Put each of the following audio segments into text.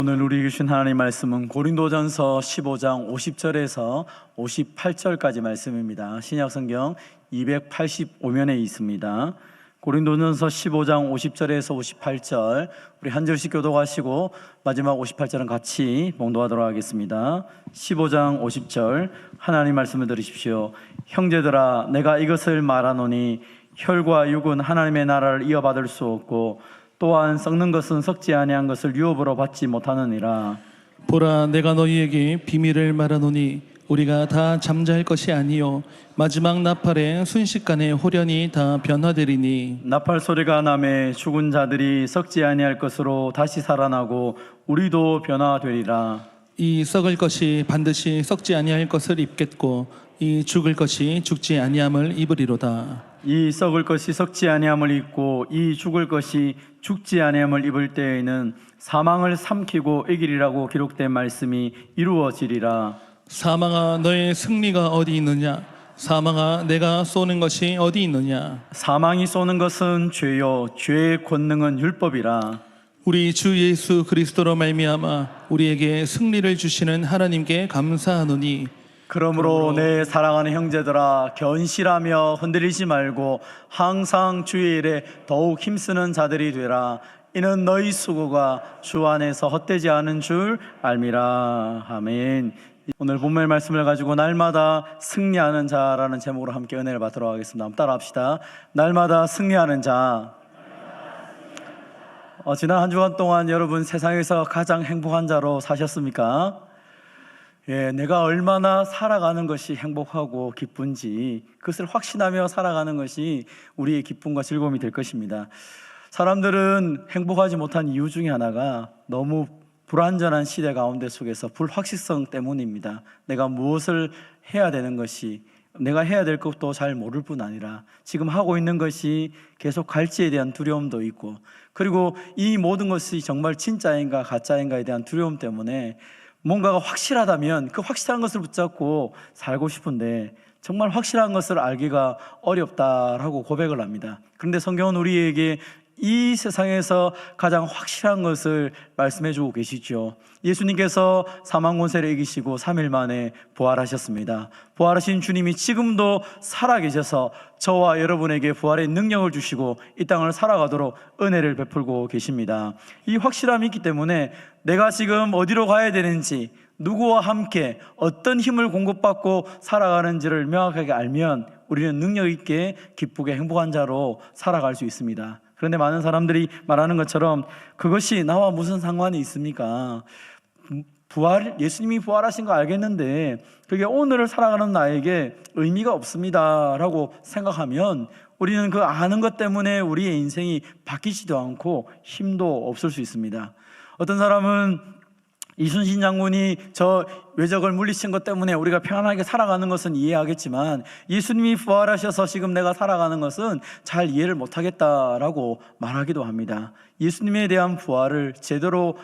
오늘 우리 주신 하나님 말씀은 고린도전서 15장 50절에서 58절까지 말씀입니다. 신약성경 285면에 있습니다. 고린도전서 15장 50절에서 58절 우리 한 절씩 교독하시고 마지막 58절은 같이 봉독하도록 하겠습니다. 15장 50절 하나님 말씀을 들으십시오. 형제들아, 내가 이것을 말하노니 혈과 육은 하나님의 나라를 이어받을 수 없고 또한 썩는 것은 썩지 아니한 것을 유업으로 받지 못하느니라. 보라, 내가 너희에게 비밀을 말하노니 우리가 다 잠잘 것이 아니요 마지막 나팔에 순식간에 홀연히 다 변화되리니. 나팔 소리가 나매 죽은 자들이 썩지 아니할 것으로 다시 살아나고 우리도 변화되리라. 이 썩을 것이 반드시 썩지 아니할 것을 입겠고 이 죽을 것이 죽지 아니함을 입으리로다. 이 썩을 것이 썩지 아니함을 입고 이 죽을 것이 죽지 아니함을 입을 때에는 사망을 삼키고 이기리라고 기록된 말씀이 이루어지리라. 사망아, 너의 승리가 어디 있느냐? 사망아, 내가 쏘는 것이 어디 있느냐? 사망이 쏘는 것은 죄요 죄의 권능은 율법이라. 우리 주 예수 그리스도로 말미암아 우리에게 승리를 주시는 하나님께 감사하노니. 그러므로 내 사랑하는 형제들아, 견실하며 흔들리지 말고 항상 주의 일에 더욱 힘쓰는 자들이 되라. 이는 너희 수고가 주 안에서 헛되지 않은 줄 알미라. 아멘. 오늘 본문의 말씀을 가지고 날마다 승리하는 자라는 제목으로 함께 은혜를 받도록 하겠습니다. 한번 따라합시다. 날마다 승리하는 자. 지난 한 주간 동안 여러분 세상에서 가장 행복한 자로 사셨습니까? 내가 얼마나 살아가는 것이 행복하고 기쁜지 그것을 확신하며 살아가는 것이 우리의 기쁨과 즐거움이 될 것입니다. 사람들은 행복하지 못한 이유 중에 하나가 너무 불완전한 시대 가운데 속에서 불확실성 때문입니다. 내가 무엇을 해야 되는 것이, 내가 해야 될 것도 잘 모를 뿐 아니라 지금 하고 있는 것이 계속 갈지에 대한 두려움도 있고, 그리고 이 모든 것이 정말 진짜인가 가짜인가에 대한 두려움 때문에 뭔가가 확실하다면 그 확실한 것을 붙잡고 살고 싶은데 정말 확실한 것을 알기가 어렵다라고 고백을 합니다. 그런데 성경은 우리에게 이 세상에서 가장 확실한 것을 말씀해 주고 계시죠. 예수님께서 사망 권세를 이기시고 3일 만에 부활하셨습니다. 부활하신 주님이 지금도 살아계셔서 저와 여러분에게 부활의 능력을 주시고 이 땅을 살아가도록 은혜를 베풀고 계십니다. 이 확실함이 있기 때문에 내가 지금 어디로 가야 되는지, 누구와 함께 어떤 힘을 공급받고 살아가는지를 명확하게 알면 우리는 능력 있게 기쁘게 행복한 자로 살아갈 수 있습니다. 그런데 많은 사람들이 말하는 것처럼 그것이 나와 무슨 상관이 있습니까? 예수님이 부활하신 거 알겠는데 그게 오늘을 살아가는 나에게 의미가 없습니다 라고 생각하면 우리는 그 아는 것 때문에 우리의 인생이 바뀌지도 않고 힘도 없을 수 있습니다. 어떤 사람은 이순신 장군이 저 외적을 물리친 것 때문에 우리가 평안하게 살아가는 것은 이해하겠지만 예수님이 부활하셔서 지금 내가 살아가는 것은 잘 이해를 못하겠다라고 말하기도 합니다. 예수님에 대한 부활을 제대로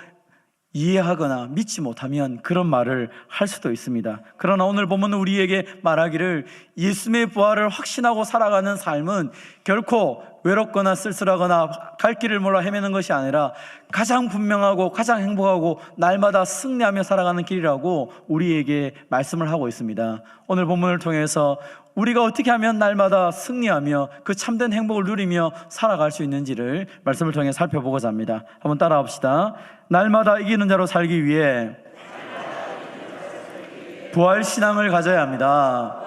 이해하거나 믿지 못하면 그런 말을 할 수도 있습니다. 그러나 오늘 본문은 우리에게 말하기를 예수님의 부활을 확신하고 살아가는 삶은 결코 외롭거나 쓸쓸하거나 갈 길을 몰라 헤매는 것이 아니라 가장 분명하고 가장 행복하고 날마다 승리하며 살아가는 길이라고 우리에게 말씀을 하고 있습니다. 오늘 본문을 통해서 우리가 어떻게 하면 날마다 승리하며 그 참된 행복을 누리며 살아갈 수 있는지를 말씀을 통해 살펴보고자 합니다. 한번 따라합시다. 날마다 이기는 자로 살기 위해 부활신앙을 가져야 합니다.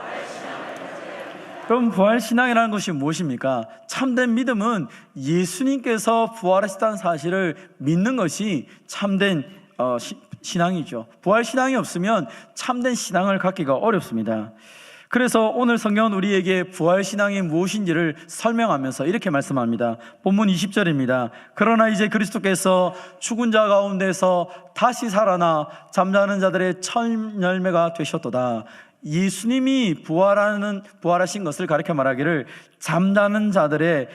그럼 부활신앙이라는 것이 무엇입니까? 참된 믿음은 예수님께서 부활하셨다는 사실을 믿는 것이 참된 신앙이죠. 부활신앙이 없으면 참된 신앙을 갖기가 어렵습니다. 그래서 오늘 성경은 우리에게 부활신앙이 무엇인지를 설명하면서 이렇게 말씀합니다. 본문 20절입니다. 그러나 이제 그리스도께서 죽은 자 가운데서 다시 살아나 잠자는 자들의 첫 열매가 되셨도다. 예수님이 부활하신 것을 가르쳐 말하기를 잠자는 자들의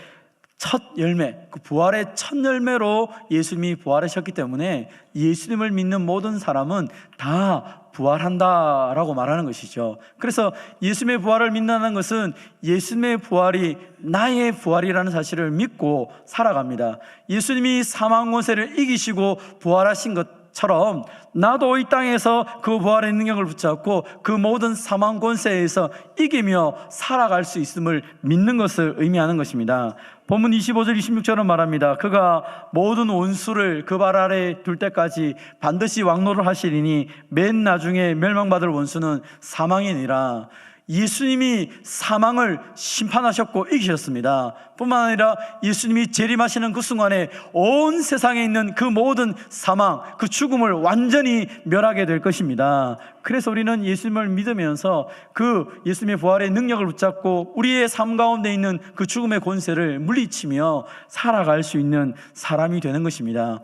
첫 열매, 그 부활의 첫 열매로 예수님이 부활하셨기 때문에 예수님을 믿는 모든 사람은 다 부활한다라고 말하는 것이죠. 그래서 예수님의 부활을 믿는다는 것은 예수님의 부활이 나의 부활이라는 사실을 믿고 살아갑니다. 예수님이 사망 권세를 이기시고 부활하신 것 것처럼 나도 이 땅에서 그 부활의 능력을 붙잡고 그 모든 사망 권세에서 이기며 살아갈 수 있음을 믿는 것을 의미하는 것입니다. 본문 25절 26절은 말합니다. 그가 모든 원수를 그 발 아래 둘 때까지 반드시 왕노를 하시리니 맨 나중에 멸망받을 원수는 사망이니라. 예수님이 사망을 심판하셨고 이기셨습니다. 뿐만 아니라 예수님이 재림하시는 그 순간에 온 세상에 있는 그 모든 사망, 그 죽음을 완전히 멸하게 될 것입니다. 그래서 우리는 예수님을 믿으면서 그 예수님의 부활의 능력을 붙잡고 우리의 삶 가운데 있는 그 죽음의 권세를 물리치며 살아갈 수 있는 사람이 되는 것입니다.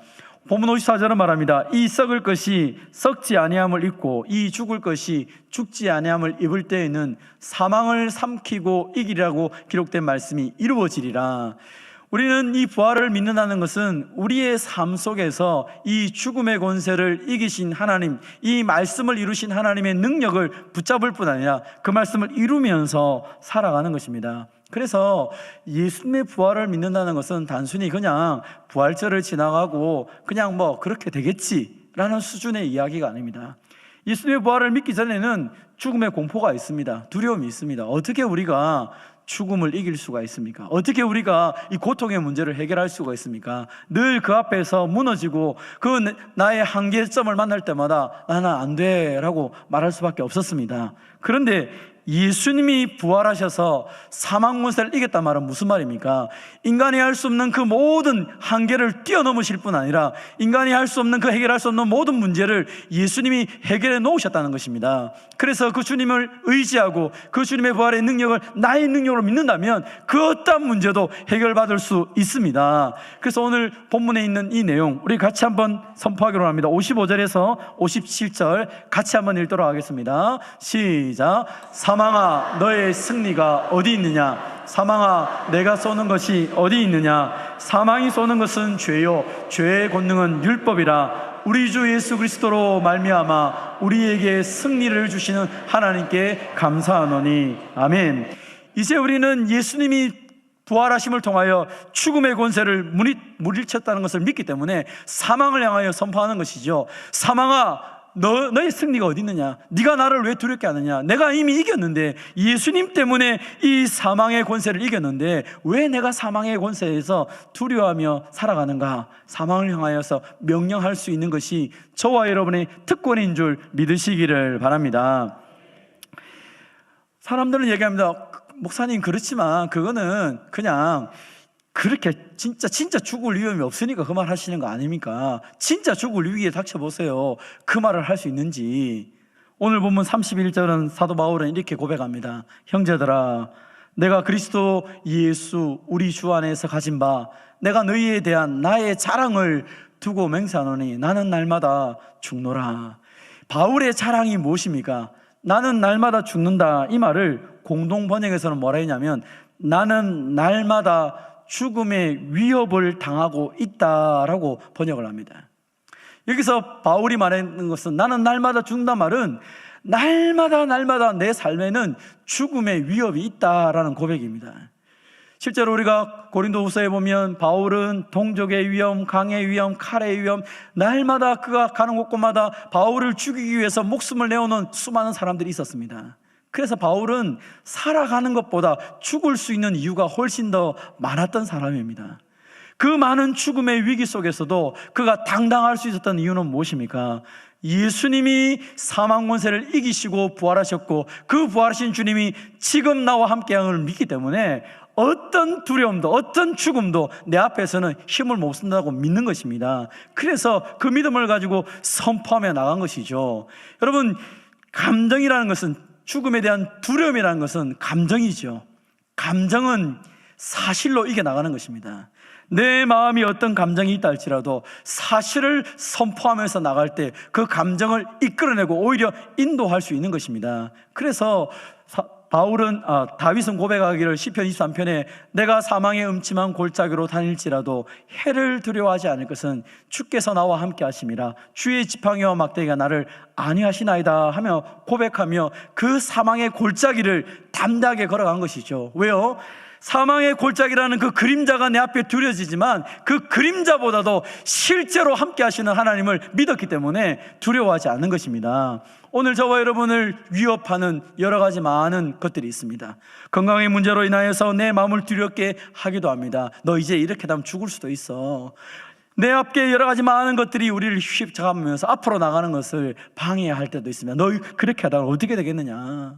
본문 54절은 말합니다. 이 썩을 것이 썩지 아니함을 입고 이 죽을 것이 죽지 아니함을 입을 때에는 사망을 삼키고 이기리라고 기록된 말씀이 이루어지리라. 우리는 이 부활을 믿는다는 것은 우리의 삶 속에서 이 죽음의 권세를 이기신 하나님, 이 말씀을 이루신 하나님의 능력을 붙잡을 뿐 아니라 그 말씀을 이루면서 살아가는 것입니다. 그래서 예수님의 부활을 믿는다는 것은 단순히 그냥 부활절을 지나가고 그냥 뭐 그렇게 되겠지라는 수준의 이야기가 아닙니다. 예수님의 부활을 믿기 전에는 죽음의 공포가 있습니다. 두려움이 있습니다. 어떻게 우리가 죽음을 이길 수가 있습니까? 어떻게 우리가 이 고통의 문제를 해결할 수가 있습니까? 늘 그 앞에서 무너지고 그 나의 한계점을 만날 때마다 나는 안 돼 라고 말할 수밖에 없었습니다. 그런데 예수님이 부활하셔서 사망 권세를 이겼단 말은 무슨 말입니까? 인간이 할 수 없는 그 모든 한계를 뛰어넘으실 뿐 아니라 인간이 할 수 없는 그 해결할 수 없는 모든 문제를 예수님이 해결해 놓으셨다는 것입니다. 그래서 그 주님을 의지하고 그 주님의 부활의 능력을 나의 능력으로 믿는다면 그 어떠한 문제도 해결받을 수 있습니다. 그래서 오늘 본문에 있는 이 내용 우리 같이 한번 선포하기로 합니다. 55절에서 57절 같이 한번 읽도록 하겠습니다. 시작. 사망아 너의 승리가 어디 있느냐? 사망아 내가 쏘는 것이 어디 있느냐? 사망이 쏘는 것은 죄요 죄의 권능은 율법이라. 우리 주 예수 그리스도로 말미암아 우리에게 승리를 주시는 하나님께 감사하노니 아멘. 이제 우리는 예수님이 부활하심을 통하여 죽음의 권세를 물리쳤다는 것을 믿기 때문에 사망을 향하여 선포하는 것이죠. 사망아 너의 승리가 어디 있느냐? 네가 나를 왜 두렵게 하느냐? 내가 이미 이겼는데, 예수님 때문에 이 사망의 권세를 이겼는데 왜 내가 사망의 권세에서 두려워하며 살아가는가? 사망을 향하여서 명령할 수 있는 것이 저와 여러분의 특권인 줄 믿으시기를 바랍니다. 사람들은 얘기합니다. 목사님 그렇지만 그거는 그냥 그렇게 진짜 죽을 위험이 없으니까 그 말 하시는 거 아닙니까? 진짜 죽을 위기에 닥쳐보세요. 그 말을 할 수 있는지. 오늘 본문 31절은 사도 바울은 이렇게 고백합니다. 형제들아 내가 그리스도 예수 우리 주 안에서 가진 바 내가 너희에 대한 나의 자랑을 두고 맹세하노니 나는 날마다 죽노라. 바울의 자랑이 무엇입니까? 나는 날마다 죽는다. 이 말을 공동 번역에서는 뭐라 했냐면 나는 날마다 죽음의 위협을 당하고 있다라고 번역을 합니다. 여기서 바울이 말하는 것은 나는 날마다 죽는다 말은 날마다 내 삶에는 죽음의 위협이 있다라는 고백입니다. 실제로 우리가 고린도후서에 보면 바울은 동족의 위험, 강의 위험, 칼의 위험, 날마다 그가 가는 곳곳마다 바울을 죽이기 위해서 목숨을 내어놓은 수많은 사람들이 있었습니다. 그래서 바울은 살아가는 것보다 죽을 수 있는 이유가 훨씬 더 많았던 사람입니다. 그 많은 죽음의 위기 속에서도 그가 당당할 수 있었던 이유는 무엇입니까? 예수님이 사망 권세를 이기시고 부활하셨고 그 부활하신 주님이 지금 나와 함께함을 믿기 때문에 어떤 두려움도 어떤 죽음도 내 앞에서는 힘을 못 쓴다고 믿는 것입니다. 그래서 그 믿음을 가지고 선포하며 나간 것이죠. 여러분, 감정이라는 것은, 죽음에 대한 두려움이라는 것은 감정이죠. 감정은 사실로 이겨나가는 것입니다. 내 마음이 어떤 감정이 있다 할지라도 사실을 선포하면서 나갈 때 그 감정을 이끌어내고 오히려 인도할 수 있는 것입니다. 그래서 다윗은 고백하기를 시편 23편에 내가 사망의 음침한 골짜기로 다닐지라도 해를 두려워하지 않을 것은 주께서 나와 함께 하심이라. 주의 지팡이와 막대기가 나를 안위하시나이다 하며 고백하며 그 사망의 골짜기를 담대하게 걸어간 것이죠. 왜요? 사망의 골짜기라는 그 그림자가 내 앞에 두려지지만 그 그림자보다도 실제로 함께 하시는 하나님을 믿었기 때문에 두려워하지 않는 것입니다. 오늘 저와 여러분을 위협하는 여러 가지 많은 것들이 있습니다. 건강의 문제로 인하여서 내 마음을 두렵게 하기도 합니다. 너 이제 이렇게 되면 죽을 수도 있어. 내 앞에 여러 가지 많은 것들이 우리를 휘잡으면서 앞으로 나가는 것을 방해할 때도 있습니다. 너 그렇게 하다가 어떻게 되겠느냐.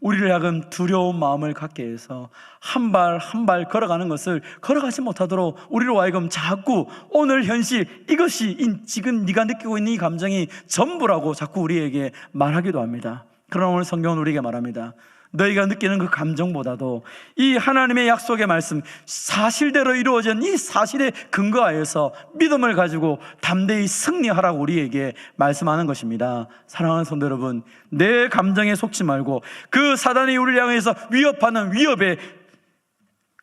우리를 하여금 두려운 마음을 갖게 해서 한 발 한 발 걸어가는 것을 걸어가지 못하도록 우리로 하여금 자꾸 오늘 현실, 이것이 지금 네가 느끼고 있는 이 감정이 전부라고 자꾸 우리에게 말하기도 합니다. 그러나 오늘 성경은 우리에게 말합니다. 너희가 느끼는 그 감정보다도 이 하나님의 약속의 말씀, 사실대로 이루어진 이 사실에 근거하여서 믿음을 가지고 담대히 승리하라고 우리에게 말씀하는 것입니다. 사랑하는 성도 여러분, 내 감정에 속지 말고 그 사단이 우리를 향해서 위협하는 위협에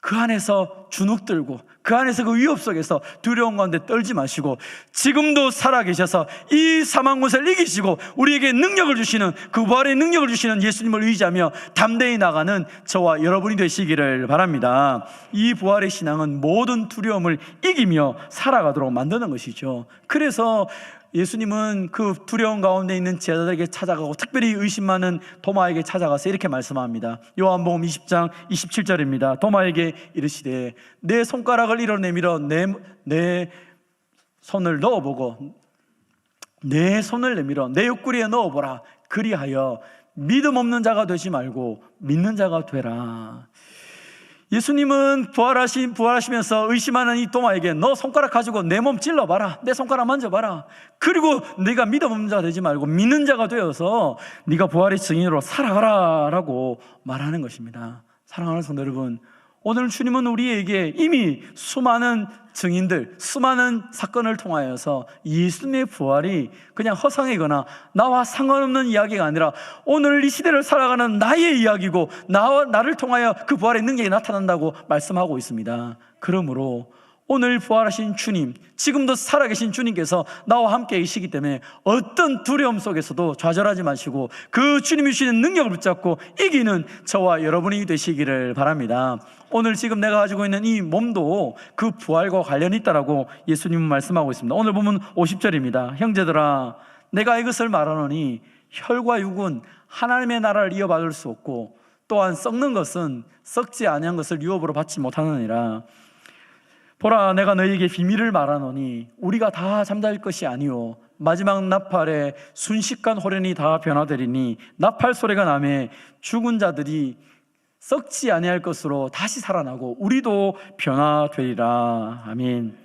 그 안에서 주눅들고 그 안에서 그 위협 속에서 두려운 가운데 떨지 마시고 지금도 살아계셔서 이 사망 곳을 이기시고 우리에게 능력을 주시는, 그 부활의 능력을 주시는 예수님을 의지하며 담대히 나가는 저와 여러분이 되시기를 바랍니다. 이 부활의 신앙은 모든 두려움을 이기며 살아가도록 만드는 것이죠. 그래서 예수님은 그 두려움 가운데 있는 제자들에게 찾아가고 특별히 의심 많은 도마에게 찾아가서 이렇게 말씀합니다. 요한복음 20장 27절입니다. 도마에게 이르시되 내 손가락을 이로 내밀어 내 손을 넣어보고 내 손을 내밀어 내 옆구리에 넣어보라. 그리하여 믿음 없는 자가 되지 말고 믿는 자가 되라. 예수님은 부활하시면서 의심하는 이 도마에게 너 손가락 가지고 내 몸 찔러봐라, 내 손가락 만져봐라. 그리고 네가 믿음 없는 자가 되지 말고 믿는 자가 되어서 네가 부활의 증인으로 살아가라 라고 말하는 것입니다. 사랑하는 성도 여러분, 오늘 주님은 우리에게 이미 수많은 증인들, 수많은 사건을 통하여서 예수님의 부활이 그냥 허상이거나 나와 상관없는 이야기가 아니라 오늘 이 시대를 살아가는 나의 이야기고 나를 통하여 그 부활의 능력이 나타난다고 말씀하고 있습니다. 그러므로 오늘 부활하신 주님, 지금도 살아계신 주님께서 나와 함께 계시기 때문에 어떤 두려움 속에서도 좌절하지 마시고 그 주님이 주시는 능력을 붙잡고 이기는 저와 여러분이 되시기를 바랍니다. 오늘 지금 내가 가지고 있는 이 몸도 그 부활과 관련이 있다라고 예수님은 말씀하고 있습니다. 오늘 보면 50절입니다. 형제들아, 내가 이것을 말하노니 혈과 육은 하나님의 나라를 이어받을 수 없고 또한 썩는 것은 썩지 아니한 것을 유업으로 받지 못하느니라. 보라, 내가 너희에게 비밀을 말하노니 우리가 다 잠잘 것이 아니오 마지막 나팔에 순식간 호련이 다 변화되리니 나팔 소리가 나매 죽은 자들이 썩지 아니할 것으로 다시 살아나고 우리도 변화되리라. 아멘.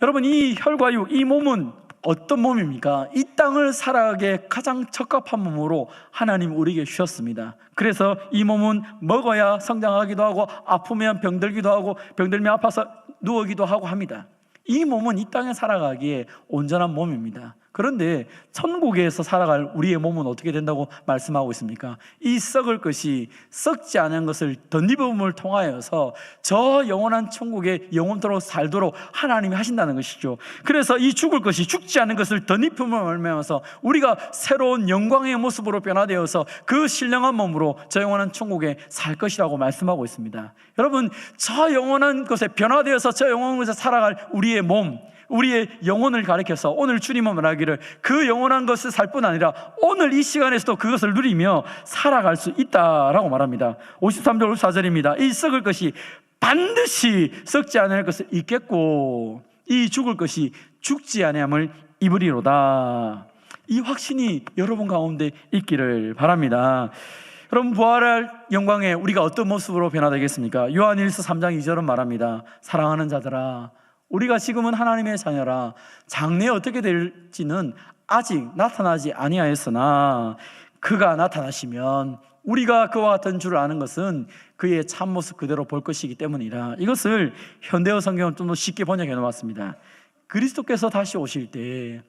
여러분, 이 혈과 육, 이 몸은 어떤 몸입니까? 이 땅을 살아가기에 가장 적합한 몸으로 하나님 우리에게 주셨습니다. 그래서 이 몸은 먹어야 성장하기도 하고 아프면 병들기도 하고 병들면 아파서 누우기도 하고 합니다. 이 몸은 이 땅에 살아가기에 온전한 몸입니다. 그런데 천국에서 살아갈 우리의 몸은 어떻게 된다고 말씀하고 있습니까? 이 썩을 것이 썩지 않은 것을 덧입음을 통하여서 저 영원한 천국에 영원토록 살도록 하나님이 하신다는 것이죠. 그래서 이 죽을 것이 죽지 않은 것을 덧입음을 말미암아서 우리가 새로운 영광의 모습으로 변화되어서 그 신령한 몸으로 저 영원한 천국에 살 것이라고 말씀하고 있습니다. 여러분, 저 영원한 것에 변화되어서 저 영원한 것에 살아갈 우리의 몸, 우리의 영혼을 가리켜서 오늘 주님은 말하기를 그 영원한 것을 살 뿐 아니라 오늘 이 시간에서도 그것을 누리며 살아갈 수 있다라고 말합니다. 53절 54절입니다. 이 썩을 것이 반드시 썩지 않을 것을 잊겠고 이 죽을 것이 죽지 아니함을 입으리로다. 이 확신이 여러분 가운데 있기를 바랍니다. 그럼 부활할 영광에 우리가 어떤 모습으로 변화되겠습니까? 요한일서 3장 2절은 말합니다. 사랑하는 자들아, 우리가 지금은 하나님의 자녀라. 장래에 어떻게 될지는 아직 나타나지 아니하였으나 그가 나타나시면 우리가 그와 같은 줄 아는 것은 그의 참모습 그대로 볼 것이기 때문이라. 이것을 현대어 성경은 좀 더 쉽게 번역해 놓았습니다. 그리스도께서 다시 오실 때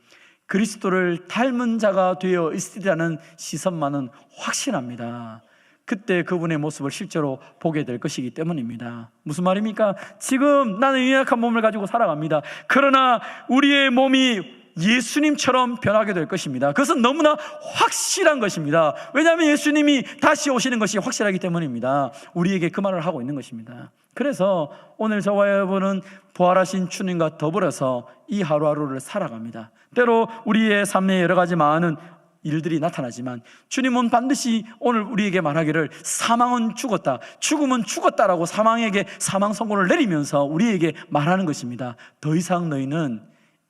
그리스도를 닮은 자가 되어 있으리라는 시선만은 확신합니다. 그때 그분의 모습을 실제로 보게 될 것이기 때문입니다. 무슨 말입니까? 지금 나는 연약한 몸을 가지고 살아갑니다. 그러나 우리의 몸이 예수님처럼 변하게 될 것입니다. 그것은 너무나 확실한 것입니다. 왜냐하면 예수님이 다시 오시는 것이 확실하기 때문입니다. 우리에게 그 말을 하고 있는 것입니다. 그래서 오늘 저와 여러분은 부활하신 주님과 더불어서 이 하루하루를 살아갑니다. 때로 우리의 삶에 여러 가지 많은 일들이 나타나지만 주님은 반드시 오늘 우리에게 말하기를 사망은 죽었다, 죽음은 죽었다라고 사망에게 사망 선고를 내리면서 우리에게 말하는 것입니다. 더 이상 너희는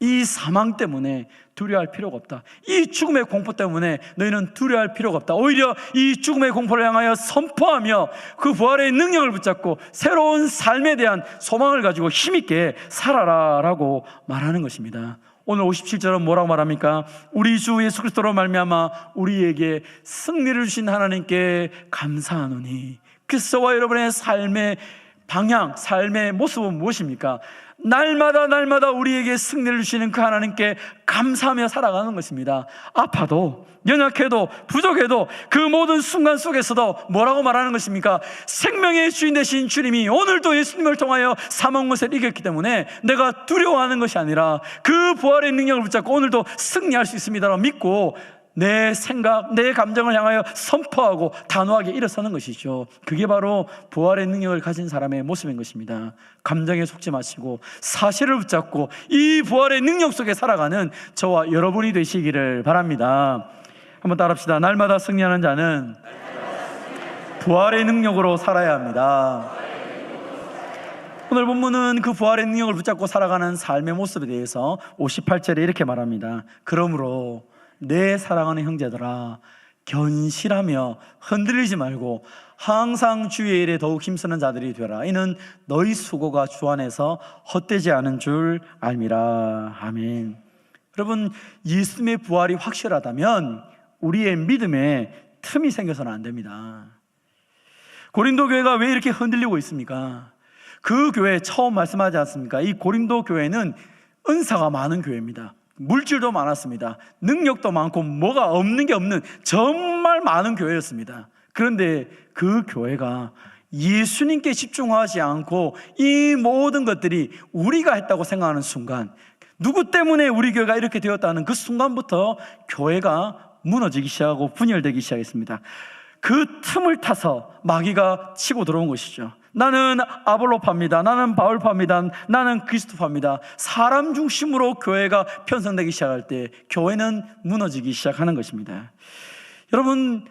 이 사망 때문에 두려워할 필요가 없다. 이 죽음의 공포 때문에 너희는 두려워할 필요가 없다. 오히려 이 죽음의 공포를 향하여 선포하며 그 부활의 능력을 붙잡고 새로운 삶에 대한 소망을 가지고 힘있게 살아라 라고 말하는 것입니다. 오늘 57절은 뭐라고 말합니까? 우리 주 예수 그리스도로 말미암아 우리에게 승리를 주신 하나님께 감사하노니. 그리스도와 여러분의 삶의 방향, 삶의 모습은 무엇입니까? 날마다 우리에게 승리를 주시는 그 하나님께 감사하며 살아가는 것입니다. 아파도, 연약해도, 부족해도 그 모든 순간 속에서도 뭐라고 말하는 것입니까? 생명의 주인 되신 주님이 오늘도 예수님을 통하여 사망 것을 이겼기 때문에 내가 두려워하는 것이 아니라 그 부활의 능력을 붙잡고 오늘도 승리할 수 있습니다라고 믿고 내 생각, 내 감정을 향하여 선포하고 단호하게 일어서는 것이죠. 그게 바로 부활의 능력을 가진 사람의 모습인 것입니다. 감정에 속지 마시고 사실을 붙잡고 이 부활의 능력 속에 살아가는 저와 여러분이 되시기를 바랍니다. 한번 따라합시다. 날마다 승리하는 자는 부활의 능력으로 살아야 합니다. 오늘 본문은 그 부활의 능력을 붙잡고 살아가는 삶의 모습에 대해서 58절에 이렇게 말합니다. 그러므로 내 사랑하는 형제들아, 견실하며 흔들리지 말고 항상 주의 일에 더욱 힘쓰는 자들이 되라. 이는 너희 수고가 주 안에서 헛되지 않은 줄 알미라. 아멘. 여러분, 예수님의 부활이 확실하다면 우리의 믿음에 틈이 생겨서는 안 됩니다. 고린도 교회가 왜 이렇게 흔들리고 있습니까? 그 교회 처음 말씀하지 않습니까? 이 고린도 교회는 은사가 많은 교회입니다. 물질도 많았습니다. 능력도 많고 뭐가 없는 게 없는 정말 많은 교회였습니다. 그런데 그 교회가 예수님께 집중하지 않고 이 모든 것들이 우리가 했다고 생각하는 순간, 누구 때문에 우리 교회가 이렇게 되었다는 그 순간부터 교회가 무너지기 시작하고 분열되기 시작했습니다. 그 틈을 타서 마귀가 치고 들어온 것이죠. 나는 아볼로파입니다. 나는 바울파입니다. 나는 그리스도파입니다. 사람 중심으로 교회가 편성되기 시작할 때 교회는 무너지기 시작하는 것입니다. 여러분,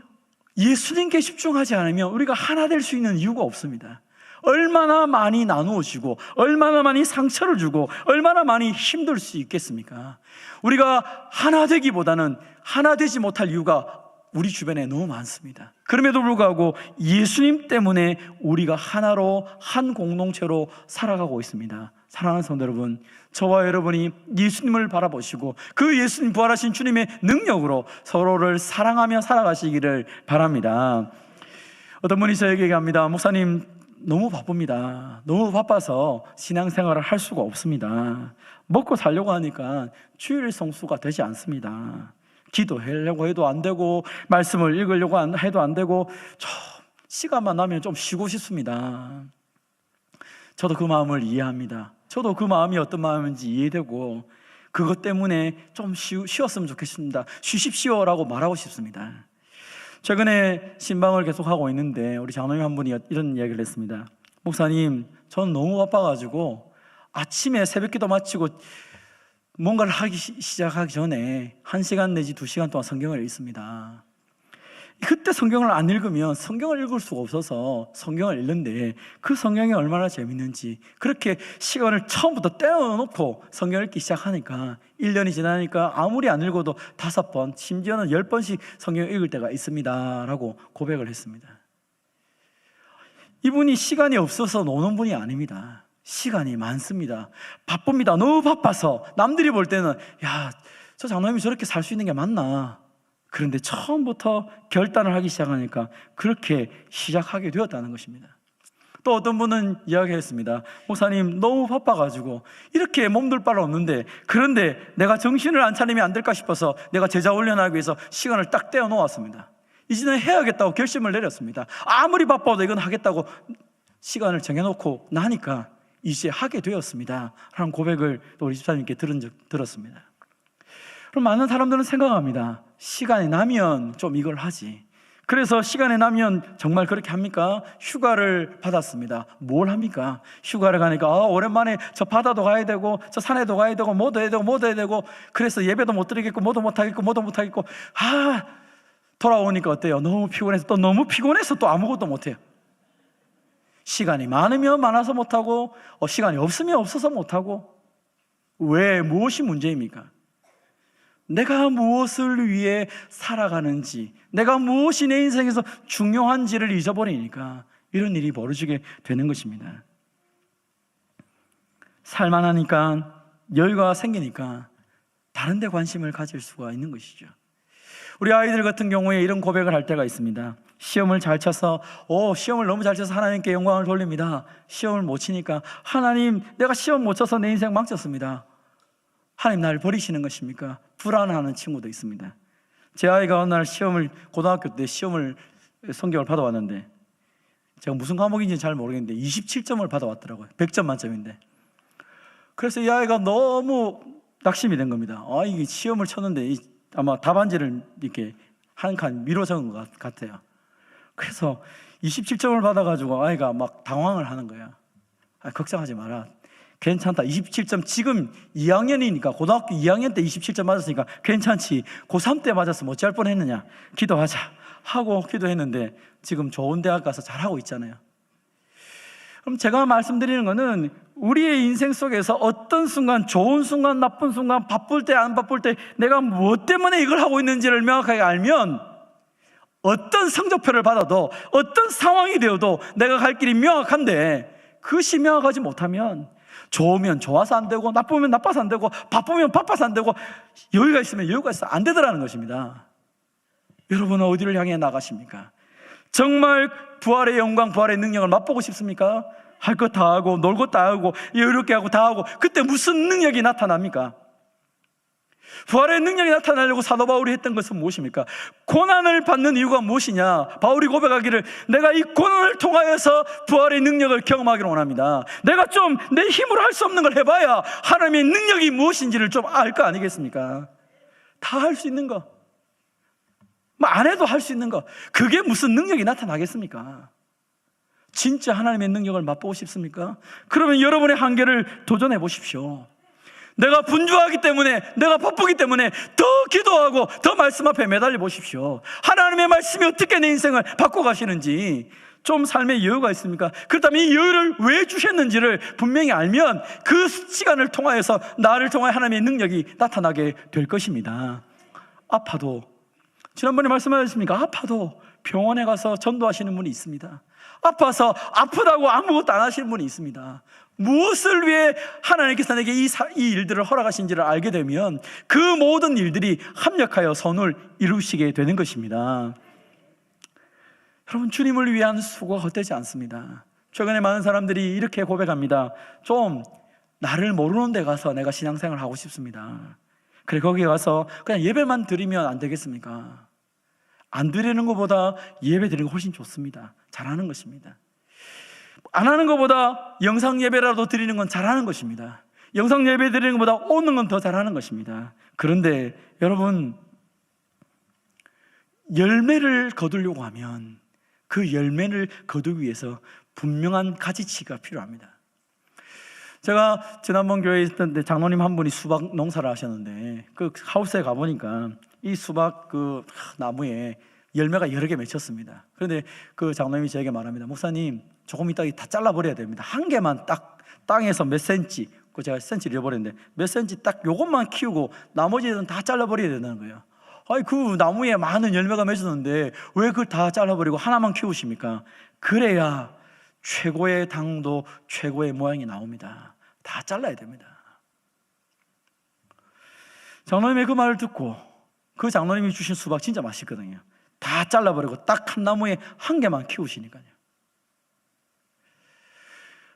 예수님께 집중하지 않으면 우리가 하나 될 수 있는 이유가 없습니다. 얼마나 많이 나누어 주고 얼마나 많이 상처를 주고 얼마나 많이 힘들 수 있겠습니까? 우리가 하나 되기보다는 하나 되지 못할 이유가 우리 주변에 너무 많습니다. 그럼에도 불구하고 예수님 때문에 우리가 하나로 한 공동체로 살아가고 있습니다. 사랑하는 성도 여러분, 저와 여러분이 예수님을 바라보시고 그 예수님 부활하신 주님의 능력으로 서로를 사랑하며 살아가시기를 바랍니다. 어떤 분이 저에게 얘기합니다. 목사님, 너무 바쁩니다. 너무 바빠서 신앙생활을 할 수가 없습니다. 먹고 살려고 하니까 주일 성수가 되지 않습니다. 기도하려고 해도 안 되고 말씀을 읽으려고 해도 안 되고 좀 시간만 나면 좀 쉬고 싶습니다. 저도 그 마음을 이해합니다. 저도 그 마음이 어떤 마음인지 이해되고 그것 때문에 좀 쉬었으면 좋겠습니다. 쉬십시오라고 말하고 싶습니다. 최근에 신방을 계속하고 있는데 우리 장로님 한 분이 이런 이야기를 했습니다. 목사님, 저는 너무 바빠가지고 아침에 새벽기도 마치고 뭔가를 하기 시작하기 전에 1시간 내지 2시간 동안 성경을 읽습니다. 그때 성경을 안 읽으면 성경을 읽을 수가 없어서 성경을 읽는데 그 성경이 얼마나 재밌는지 그렇게 시간을 처음부터 떼어놓고 성경을 읽기 시작하니까 1년이 지나니까 아무리 안 읽어도 5번 심지어는 10번씩 성경을 읽을 때가 있습니다 라고 고백을 했습니다. 이분이 시간이 없어서 노는 분이 아닙니다. 시간이 많습니다. 바쁩니다. 너무 바빠서 남들이 볼 때는 야, 저 장로님이 저렇게 살 수 있는 게 맞나? 그런데 처음부터 결단을 하기 시작하니까 그렇게 시작하게 되었다는 것입니다. 또 어떤 분은 이야기했습니다. 목사님, 너무 바빠가지고 이렇게 몸둘 바를 없는데 그런데 내가 정신을 안 차리면 안 될까 싶어서 내가 제자 훈련하기 위해서 시간을 딱 떼어 놓았습니다. 이제는 해야겠다고 결심을 내렸습니다. 아무리 바빠도 이건 하겠다고 시간을 정해놓고 나니까 이제 하게 되었습니다 라는 고백을 또 우리 집사님께 들었습니다. 그럼 많은 사람들은 생각합니다. 시간이 나면 좀 이걸 하지. 그래서 시간이 나면 정말 그렇게 합니까? 휴가를 받았습니다. 뭘 합니까? 휴가를 가니까 오랜만에 저 바다도 가야 되고 저 산에도 가야 되고 뭐도 해야 되고 뭐도 해야 되고, 그래서 예배도 못 드리겠고 뭐도 못 하겠고 뭐도 못 하겠고, 돌아오니까 어때요? 너무 피곤해서 또 아무것도 못 해요. 시간이 많으면 많아서 못 하고 시간이 없으면 없어서 못 하고. 왜? 무엇이 문제입니까? 내가 무엇을 위해 살아가는지, 내가 무엇이 내 인생에서 중요한지를 잊어버리니까 이런 일이 벌어지게 되는 것입니다. 살만하니까, 여유가 생기니까 다른 데 관심을 가질 수가 있는 것이죠. 우리 아이들 같은 경우에 이런 고백을 할 때가 있습니다. 시험을 잘 쳐서 시험을 너무 잘 쳐서 하나님께 영광을 돌립니다. 시험을 못 치니까 하나님, 내가 시험 못 쳐서 내 인생 망쳤습니다. 하나님 나를 버리시는 것입니까? 불안해하는 친구도 있습니다. 제 아이가 어느 날 고등학교 때 시험을 성적을 받아왔는데, 제가 무슨 과목인지 잘 모르겠는데 27점을 받아왔더라고요. 100점 만점인데. 그래서 이 아이가 너무 낙심이 된 겁니다. 이게 시험을 쳤는데 아마 답안지를 이렇게 한 칸 미뤄 적은 것 같아요. 그래서 27점을 받아가지고 아이가 막 당황을 하는 거야. 걱정하지 마라, 괜찮다. 27점, 지금 2학년이니까 고등학교 2학년 때 27점 맞았으니까 괜찮지. 고3 때 맞았으면 어찌할 뻔했느냐. 기도하자 하고 기도했는데 지금 좋은 대학 가서 잘하고 있잖아요. 그럼 제가 말씀드리는 거는, 우리의 인생 속에서 어떤 순간, 좋은 순간, 나쁜 순간, 바쁠 때, 안 바쁠 때 내가 무엇 때문에 이걸 하고 있는지를 명확하게 알면, 어떤 성적표를 받아도, 어떤 상황이 되어도 내가 갈 길이 명확한데, 그것이 명확하지 못하면 좋으면 좋아서 안 되고, 나쁘면 나빠서 안 되고, 바쁘면 바빠서 안 되고, 여유가 있으면 여유가 있어서 안 되더라는 것입니다. 여러분은 어디를 향해 나가십니까? 정말 부활의 영광, 부활의 능력을 맛보고 싶습니까? 할 것 다 하고, 놀 것 다 하고, 여유롭게 하고 다 하고, 그때 무슨 능력이 나타납니까? 부활의 능력이 나타나려고 사도 바울이 했던 것은 무엇입니까? 고난을 받는 이유가 무엇이냐? 바울이 고백하기를, 내가 이 고난을 통하여서 부활의 능력을 경험하기를 원합니다. 내가 좀 내 힘으로 할 수 없는 걸 해봐야 하나님의 능력이 무엇인지를 좀 알 거 아니겠습니까? 다 할 수 있는 거, 안 해도 할 수 있는 거, 그게 무슨 능력이 나타나겠습니까? 진짜 하나님의 능력을 맛보고 싶습니까? 그러면 여러분의 한계를 도전해 보십시오. 내가 분주하기 때문에, 내가 바쁘기 때문에 더 기도하고 더 말씀 앞에 매달려 보십시오. 하나님의 말씀이 어떻게 내 인생을 바꿔가시는지, 좀 삶에 여유가 있습니까? 그렇다면 이 여유를 왜 주셨는지를 분명히 알면 그 시간을 통하여서 나를 통하여 하나님의 능력이 나타나게 될 것입니다. 아파도, 지난번에 말씀하셨습니까? 아파도 병원에 가서 전도하시는 분이 있습니다. 아파서 아프다고 아무것도 안 하시는 분이 있습니다. 무엇을 위해 하나님께서 내게 이 일들을 허락하신지를 알게 되면 그 모든 일들이 합력하여 선을 이루시게 되는 것입니다. 여러분, 주님을 위한 수고가 헛되지 않습니다. 최근에 많은 사람들이 이렇게 고백합니다. 좀 나를 모르는 데 가서 내가 신앙생활을 하고 싶습니다. 그래, 거기에 가서 그냥 예배만 드리면 안 되겠습니까? 안 드리는 것보다 예배 드리는 거 훨씬 좋습니다. 잘하는 것입니다. 안 하는 것보다 영상 예배라도 드리는 건 잘하는 것입니다. 영상 예배 드리는 것보다 오는 건 더 잘하는 것입니다. 그런데 여러분, 열매를 거두려고 하면 그 열매를 거두기 위해서 분명한 가지치기가 필요합니다. 제가 지난번 교회에 있을 때 장로님 한 분이 수박 농사를 하셨는데, 그 하우스에 가보니까 이 수박 그 나무에 열매가 여러 개 맺혔습니다. 그런데 그 장로님이 저에게 말합니다. 목사님, 조금 이따 다 잘라버려야 됩니다. 한 개만 딱 땅에서 몇 센치, 그 제가 센치를 잃어버렸는데 몇 센치 딱 요것만 키우고 나머지는 다 잘라버려야 된다는 거예요. 그 나무에 많은 열매가 맺었는데 왜 그걸 다 잘라버리고 하나만 키우십니까? 그래야 최고의 당도, 최고의 모양이 나옵니다. 다 잘라야 됩니다. 장로님의 그 말을 듣고, 그 장로님이 주신 수박 진짜 맛있거든요. 다 잘라버리고 딱 한 나무에 한 개만 키우시니까요.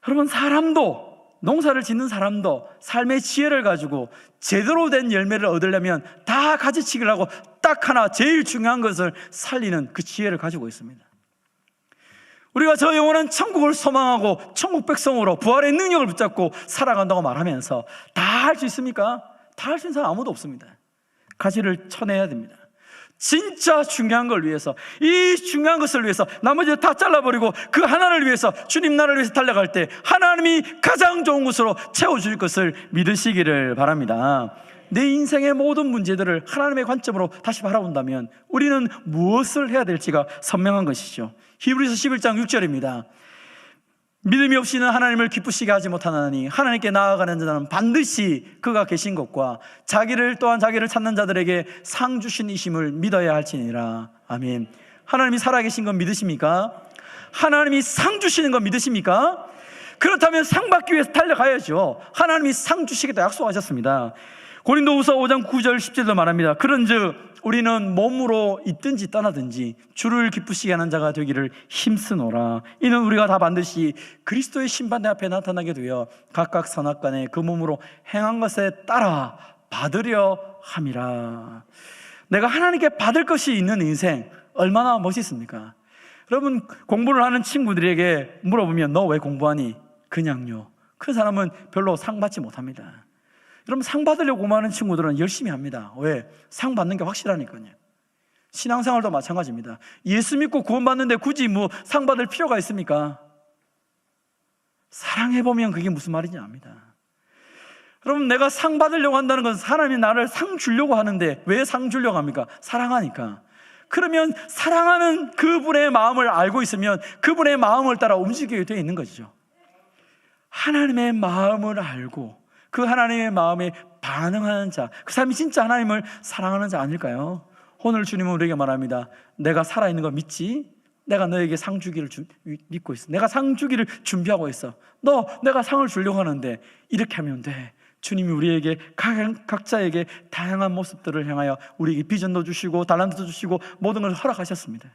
여러분, 사람도, 농사를 짓는 사람도 삶의 지혜를 가지고 제대로 된 열매를 얻으려면 다 가지치기를 하고 딱 하나, 제일 중요한 것을 살리는 그 지혜를 가지고 있습니다. 우리가 저 영원한 천국을 소망하고 천국 백성으로 부활의 능력을 붙잡고 살아간다고 말하면서 다 할 수 있습니까? 다 할 수 있는 사람 아무도 없습니다. 가지를 쳐내야 됩니다. 진짜 중요한 걸 위해서, 이 중요한 것을 위해서 나머지 다 잘라버리고 그 하나를 위해서, 주님 나라를 위해서 달려갈 때 하나님이 가장 좋은 것으로 채워줄 것을 믿으시기를 바랍니다. 내 인생의 모든 문제들을 하나님의 관점으로 다시 바라본다면 우리는 무엇을 해야 될지가 선명한 것이죠. 히브리서 11장 6절입니다. 믿음이 없이는 하나님을 기쁘시게 하지 못하나니 하나님께 나아가는 자는 반드시 그가 계신 것과 또한 자기를 찾는 자들에게 상 주신 이심을 믿어야 할지니라. 아멘. 하나님이 살아계신 건 믿으십니까? 하나님이 상 주시는 건 믿으십니까? 그렇다면 상 받기 위해서 달려가야죠. 하나님이 상 주시겠다 약속하셨습니다. 고린도후서 5장 9절 10절도 말합니다. 그런즉 우리는 몸으로 있든지 떠나든지 주를 기쁘시게 하는 자가 되기를 힘쓰노라. 이는 우리가 다 반드시 그리스도의 심판대 앞에 나타나게 되어 각각 선악간에 그 몸으로 행한 것에 따라 받으려 함이라. 내가 하나님께 받을 것이 있는 인생 얼마나 멋있습니까? 여러분, 공부를 하는 친구들에게 물어보면 너 왜 공부하니? 그냥요. 그 사람은 별로 상 받지 못합니다. 여러분, 상 받으려고 하는 친구들은 열심히 합니다. 왜? 상 받는 게 확실하니까요. 신앙생활도 마찬가지입니다. 예수 믿고 구원받는데 굳이 상 받을 필요가 있습니까? 사랑해보면 그게 무슨 말인지 압니다. 여러분, 내가 상 받으려고 한다는 건 사람이 나를 상 주려고 하는데 왜 상 주려고 합니까? 사랑하니까. 그러면 사랑하는 그분의 마음을 알고 있으면 그분의 마음을 따라 움직이게 되어 있는 것이죠. 하나님의 마음을 알고 그 하나님의 마음에 반응하는 자, 그 사람이 진짜 하나님을 사랑하는 자 아닐까요? 오늘 주님은 우리에게 말합니다. 내가 살아있는 거 믿지? 내가 너에게 상 주기를 믿고 있어. 내가 상 주기를 준비하고 있어. 내가 상을 주려고 하는데 이렇게 하면 돼. 주님이 우리에게 각자에게 다양한 모습들을 향하여 우리에게 비전도 주시고 달란트도 주시고 모든 걸 허락하셨습니다.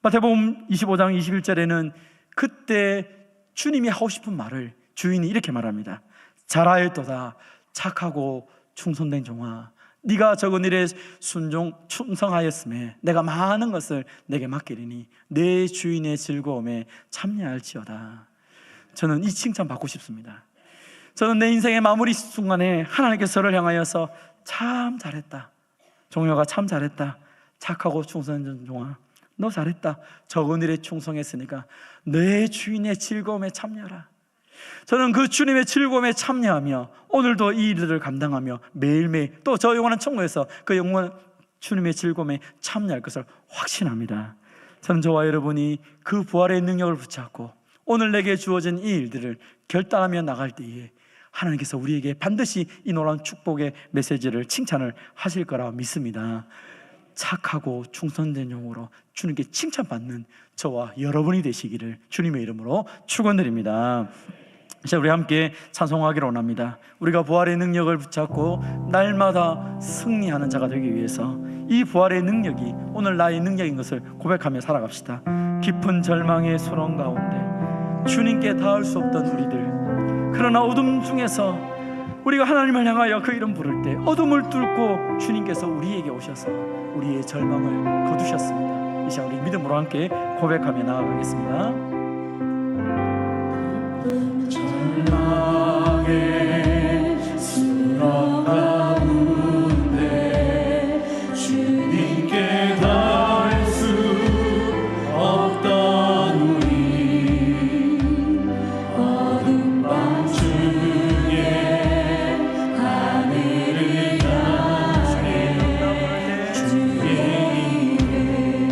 마태복음 25장 21절에는 그때 주님이 하고 싶은 말을 주인이 이렇게 말합니다. 잘하였도다 착하고 충성된 종아, 네가 적은 일에 충성하였음에 내가 많은 것을 내게 맡기리니 내 주인의 즐거움에 참여할지어다. 저는 이 칭찬 받고 싶습니다. 저는 내 인생의 마무리 순간에 하나님께서 저를 향하여서 참 잘했다, 종려가 참 잘했다, 착하고 충성된 종아 너 잘했다, 적은 일에 충성했으니까 내 주인의 즐거움에 참여하라. 저는 그 주님의 즐거움에 참여하며 오늘도 이 일들을 감당하며 매일매일 또 저 영원한 천국에서 그 영원한 주님의 즐거움에 참여할 것을 확신합니다. 저는 저와 여러분이 그 부활의 능력을 붙잡고 오늘 내게 주어진 이 일들을 결단하며 나갈 때에 하나님께서 우리에게 반드시 이 놀라운 축복의 메시지를 칭찬을 하실 거라 믿습니다. 착하고 충성된 영으로 주님께 칭찬받는 저와 여러분이 되시기를 주님의 이름으로 축원드립니다. 이제 우리 함께 찬송하기를 원합니다. 우리가 부활의 능력을 붙잡고 날마다 승리하는 자가 되기 위해서 이 부활의 능력이 오늘 나의 능력인 것을 고백하며 살아갑시다. 깊은 절망의 소름 가운데 주님께 닿을 수 없던 우리들, 그러나 어둠 중에서 우리가 하나님을 향하여 그 이름 부를 때 어둠을 뚫고 주님께서 우리에게 오셔서 우리의 절망을 거두셨습니다. 이 시간 우리 믿음으로 함께 고백하며 나아가겠습니다. 절망의 수렁 가운데 주님께 닿을 수 없던 우리, 어둠 밤 중에 하늘을 향해 주의 이름에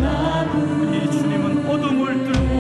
나부르니 주님은 어둠을 뚫고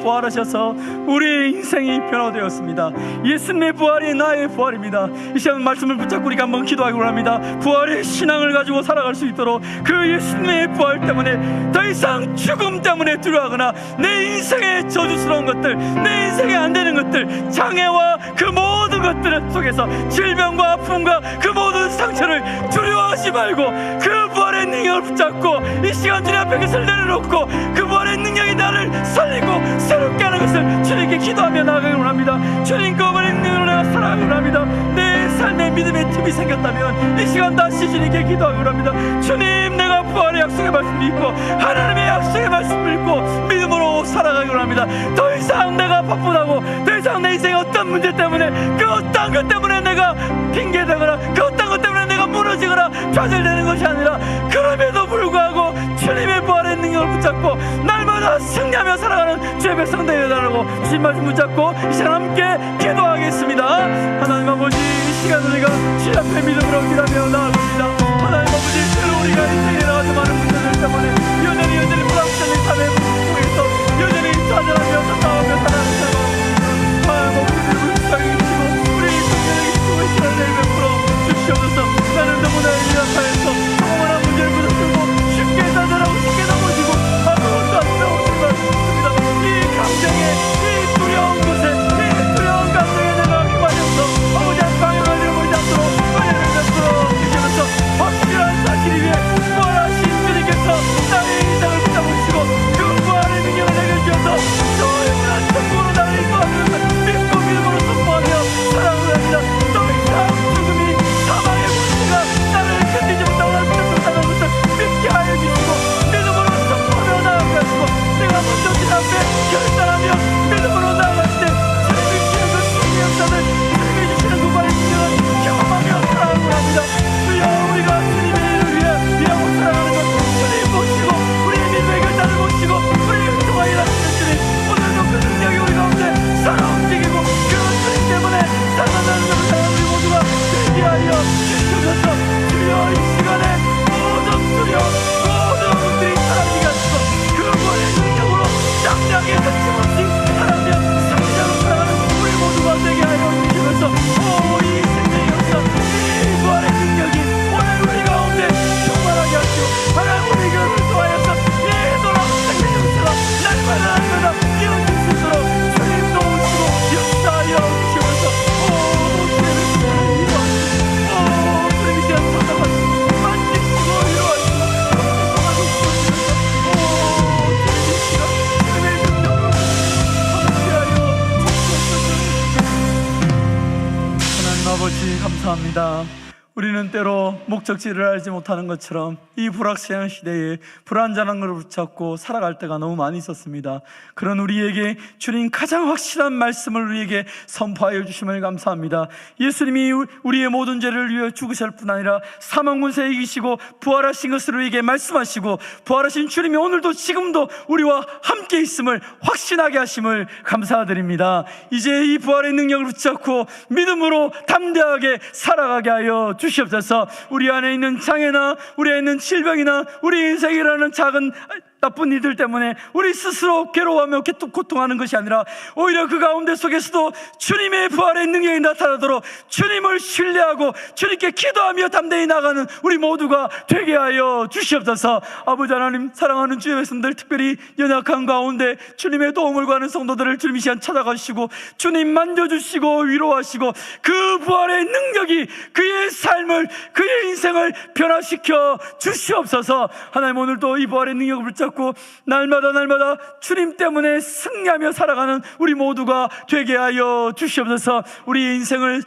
부활하셔서 우리의 인생이 변화되었습니다. 예수님의 부활이 나의 부활입니다. 이 시간 말씀을 붙잡고 우리가 한번 기도하기 원합니다. 부활의 신앙을 가지고 살아갈 수 있도록 그 예수님의 부활 때문에 더 이상 죽음 때문에 두려워하거나 내 인생의 저주스러운 것들, 내 인생에 안 되는 것들, 장애와 그 모든 것들 속에서 질병과 아픔과 그 모든 상처를 두려워하지 말고 그 부활의 능력을 붙잡고 이 시간 주님 앞에 그것을 내려놓고 그 부활의 능력이 나를 살리고 새롭게 하는 것을 주님께 기도하며 나아가기 원합니다. 주님 그 부활의 능력으로 내가 살아가기 원합니다. 내 삶에 믿음의 틈이 생겼다면 이 시간 다시 주님께 기도하기 원합니다. 주님, 내가 부활의 약속의 말씀 믿고 하나님의 약속의 말씀 믿고 믿음으로 살아가기 원합니다. 더 이상 내가 바쁘다고, 더 이상 내 인생의 어떤 문제 때문에, 그 어떤 것 때문에 내가 핑계대거나 그 어떤 것 때문에 내가 무너지거나 좌절되는 것이 아니라, 그럼에도 불구하고 주님의 부활의 능력을 붙잡고 날마다 승리하며 살아가는 주의 백성 되어달라고 주님 말씀 붙잡고 이 시간 함께 기도하겠습니다. 하나님 아버지, 이 시간 우리가 주님 앞에 믿음으로 기도하며 나아갑니다. 하나님 아버지, 때로 우리가 인생에 나가서 많은 문제들 때문에 여전히 불확실한 삶의 속에서 여전히 좌절하며 싸우며 살아가는 삶, 하나님 아버지, 우리 시장에 계시고 우리 성령에 계시고 이 시간을 베풀어 주시옵소서. 나는 너무나 연약하여서 영원한 문제를 부딪히고 쉽게 좌절하고 쉽게 넘어지고 아무것도 안 나오는 것 같습니다. 이 감정에, 이 두려운 곳에, 이 두려운 감정에 내가 휘말려서 아버지 한 방향을 잃어버리지 않도록 은혜를 베풀어 주시면서 확실한 사실 위에 부활하신 주님께서 나의 인생을 붙잡으시고 그 부활의 능력을 내게 주셔서 저 영원한 천국으로 나를 인도하는 것을 믿고 믿음으로 선포하며 사랑을 합니다. 더 이상 죽음이, 사망의 문제가 나를 견디지 못하고 나를 붙잡는다는 것을 믿게 하여 주시고 믿음으로 선포하며 나아가게 하시고 내가 먼저 그 앞에 결단하며 믿음으로 나아갈 때 주님이 주시는 그 승리 역사를, 주님이 주시는 그 부활의 능력을 경험하며 살아가고 합니다. 주여, 우리가 주님의 일을 위해 일하고 살아가는 것 주님 보시고 우리의 믿음의 결단을 보시고 우리를 통하여 일하시는 주님, 오늘도 그 능력이 우리 가운데 살아 움직이고 그 주님 때문에 살아나는 우리 모두가 되게 하여 주시옵소서. 주여, 이 시간에 모든 두려움, 모든 것들이 사라지게 하시고 그 부활의 능력으로 장장하게 거침없이 살아며 성장을 살아가는 우리 모두가 되게 하여 주시면서 이 생명의 역사, 이 부활의 능력이 오늘 우리 가운데 충만하게 하시고 하나님 우리 교회를 통하여서 이 놀라운 생명의 역사가 날마다 이어질 수 있도록 주님 도우시고 역사하여 주시면서 주님의 시간을 위로하시고 주님의 시간 찾아가시고 만지시고 위로하시고 감동하고 주시면서 주님의 시간, 주님의 능력으로 함께하여 주시옵소서. 하나님 아버지, 감사합니다. 우리는 때로 목적지를 알지 못하는 것처럼 이 불확실한 시대에 불안전한 것을 붙잡고 살아갈 때가 너무 많이 있었습니다. 그런 우리에게 주님 가장 확실한 말씀을 우리에게 선포하여 주심을 감사합니다. 예수님이 우리의 모든 죄를 위해 죽으실 뿐 아니라 사망 권세에 이기시고 부활하신 것을 우리에게 말씀하시고 부활하신 주님이 오늘도 지금도 우리와 함께 있음을 확신하게 하심을 감사드립니다. 이제 이 부활의 능력을 붙잡고 믿음으로 담대하게 살아가게 하여 주시옵소서. 우리 안에 있는 장애나 우리 안에 있는 질병이나 우리 인생이라는 작은 나쁜 일들 때문에 우리 스스로 괴로워하며 고통하는 것이 아니라 오히려 그 가운데 속에서도 주님의 부활의 능력이 나타나도록 주님을 신뢰하고 주님께 기도하며 담대히 나가는 우리 모두가 되게 하여 주시옵소서. 아버지 하나님, 사랑하는 주의 백성들, 특별히 연약한 가운데 주님의 도움을 구하는 성도들을 주님 이 시간 찾아가시고 주님 만져주시고 위로하시고 그 부활의 능력이 그의 삶을, 그의 인생을 변화시켜 주시옵소서. 하나님, 오늘도 이 부활의 능력을 붙잡고 날마다 주님 때문에 승리하며 살아가는 우리 모두가 되게 하여 주시옵소서. 우리 인생을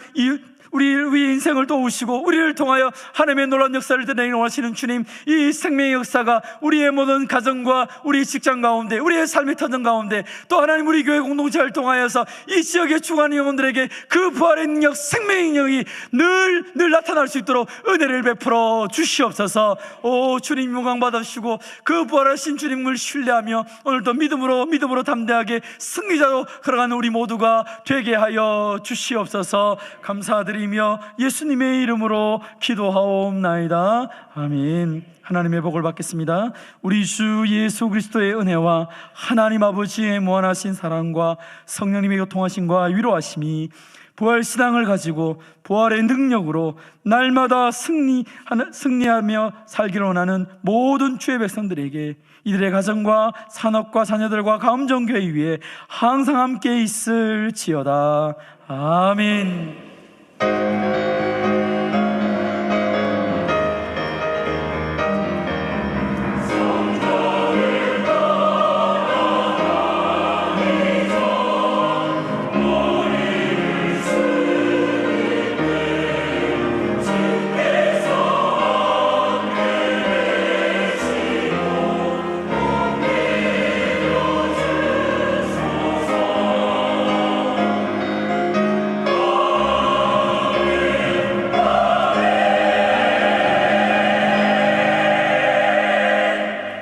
도우시고 우리를 통하여 하나님의 놀라운 역사를 드러내기 원하시는 주님, 이 생명의 역사가 우리의 모든 가정과 우리 직장 가운데, 우리의 삶의 터전 가운데, 또 하나님 우리 교회 공동체를 통하여서 이 지역에 죽어가는 영혼들에게 그 부활의 능력, 생명의 능력이 늘 나타날 수 있도록 은혜를 베풀어 주시옵소서. 오 주님, 영광 받으시고 그 부활하신 주님을 신뢰하며 오늘도 믿음으로 담대하게 승리자로 걸어가는 우리 모두가 되게 하여 주시옵소서. 감사드립니다. 올리며 예수님의 이름으로 기도하옵나이다. 아멘. 하나님의 복을 받겠습니다. 우리 주 예수 그리스도의 은혜와 하나님 아버지의 무한하신 사랑과 성령님의 교통하심과 위로하심이 부활신앙을 가지고 부활의 능력으로 날마다 승리하며 살기를 원하는 모든 주의 백성들에게, 이들의 가정과 산업과 자녀들과 가음정교회 위에 항상 함께 있을지어다. 아멘.